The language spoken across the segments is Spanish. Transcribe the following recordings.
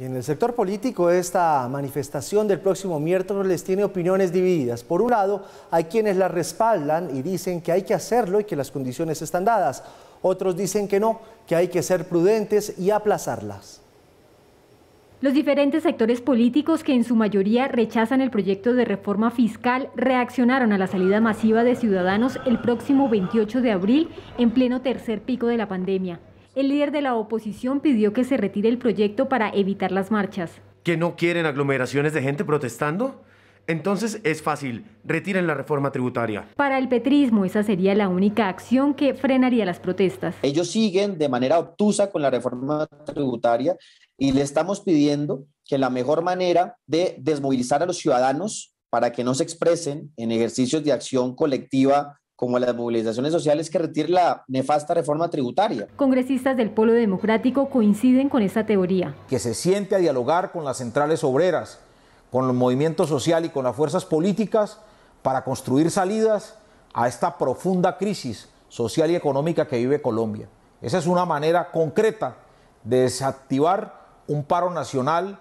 Y en el sector político, esta manifestación del próximo miércoles tiene opiniones divididas. Por un lado, hay quienes la respaldan y dicen que hay que hacerlo y que las condiciones están dadas. Otros dicen que no, que hay que ser prudentes y aplazarlas. Los diferentes sectores políticos, que en su mayoría rechazan el proyecto de reforma fiscal, reaccionaron a la salida masiva de ciudadanos el próximo 28 de abril, en pleno tercer pico de la pandemia. El líder de la oposición pidió que se retire el proyecto para evitar las marchas. ¿Que no quieren aglomeraciones de gente protestando? Entonces es fácil, retiren la reforma tributaria. Para el petrismo, esa sería la única acción que frenaría las protestas. Ellos siguen de manera obtusa con la reforma tributaria y le estamos pidiendo que la mejor manera de desmovilizar a los ciudadanos para que no se expresen en ejercicios de acción colectiva como las movilizaciones sociales, que retire la nefasta reforma tributaria. Congresistas del Polo Democrático coinciden con esta teoría. Que se siente a dialogar con las centrales obreras, con el movimiento social y con las fuerzas políticas para construir salidas a esta profunda crisis social y económica que vive Colombia. Esa es una manera concreta de desactivar un paro nacional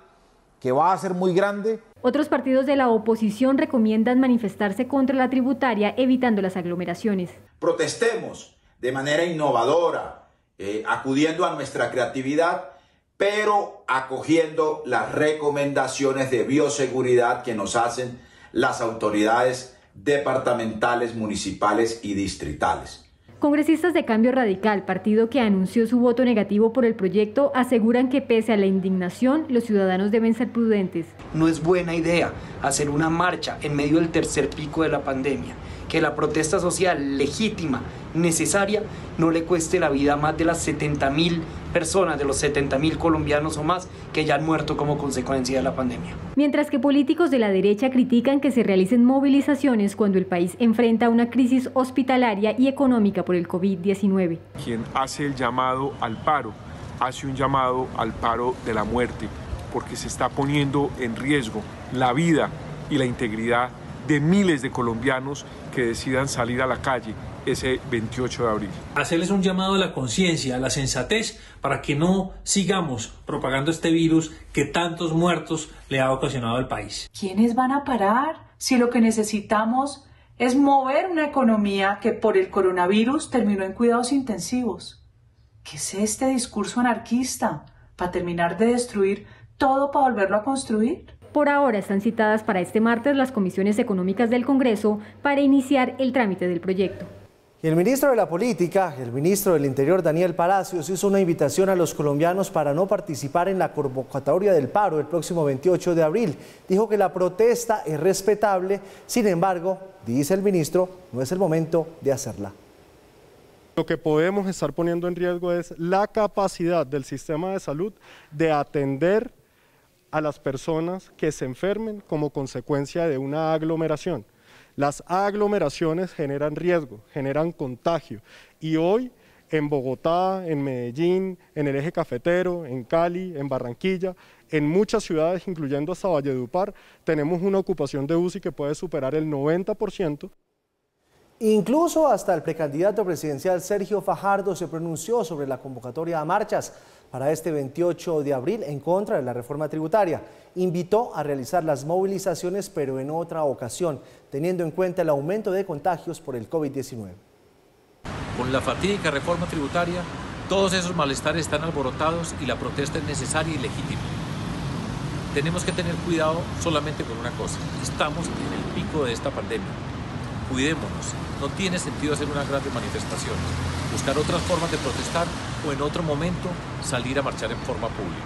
que va a ser muy grande. Otros partidos de la oposición recomiendan manifestarse contra la tributaria, evitando las aglomeraciones. Protestemos de manera innovadora, acudiendo a nuestra creatividad, pero acogiendo las recomendaciones de bioseguridad que nos hacen las autoridades departamentales, municipales y distritales. Congresistas de Cambio Radical, partido que anunció su voto negativo por el proyecto, aseguran que pese a la indignación, los ciudadanos deben ser prudentes. No es buena idea hacer una marcha en medio del tercer pico de la pandemia. Que la protesta social legítima, necesaria, no le cueste la vida a más de las 70.000 personas, de los 70.000 colombianos o más que ya han muerto como consecuencia de la pandemia. Mientras que políticos de la derecha critican que se realicen movilizaciones cuando el país enfrenta una crisis hospitalaria y económica por el COVID-19. Quien hace el llamado al paro, hace un llamado al paro de la muerte, porque se está poniendo en riesgo la vida y la integridad de miles de colombianos que decidan salir a la calle ese 28 de abril. Hacerles un llamado a la conciencia, a la sensatez, para que no sigamos propagando este virus que tantos muertos le ha ocasionado al país. ¿Quiénes van a parar si lo que necesitamos es mover una economía que por el coronavirus terminó en cuidados intensivos? ¿Qué es este discurso anarquista para terminar de destruir todo para volverlo a construir? Por ahora están citadas para este martes las comisiones económicas del Congreso para iniciar el trámite del proyecto. Y el ministro de la Política, el ministro del Interior, Daniel Palacios, hizo una invitación a los colombianos para no participar en la convocatoria del paro el próximo 28 de abril. Dijo que la protesta es respetable, sin embargo, dice el ministro, no es el momento de hacerla. Lo que podemos estar poniendo en riesgo es la capacidad del sistema de salud de atender a las personas que se enfermen como consecuencia de una aglomeración. Las aglomeraciones generan riesgo, generan contagio, y hoy en Bogotá, en Medellín, en el eje cafetero, en Cali, en Barranquilla, en muchas ciudades, incluyendo hasta Valledupar, tenemos una ocupación de UCI que puede superar el 90%. Incluso hasta el precandidato presidencial Sergio Fajardo se pronunció sobre la convocatoria a marchas para este 28 de abril en contra de la reforma tributaria. Invitó a realizar las movilizaciones, pero en otra ocasión, teniendo en cuenta el aumento de contagios por el COVID-19. Con la fatídica reforma tributaria, todos esos malestares están alborotados y la protesta es necesaria y legítima. Tenemos que tener cuidado solamente con una cosa: estamos en el pico de esta pandemia. Cuidémonos, no tiene sentido hacer unas grandes manifestaciones, buscar otras formas de protestar o en otro momento salir a marchar en forma pública.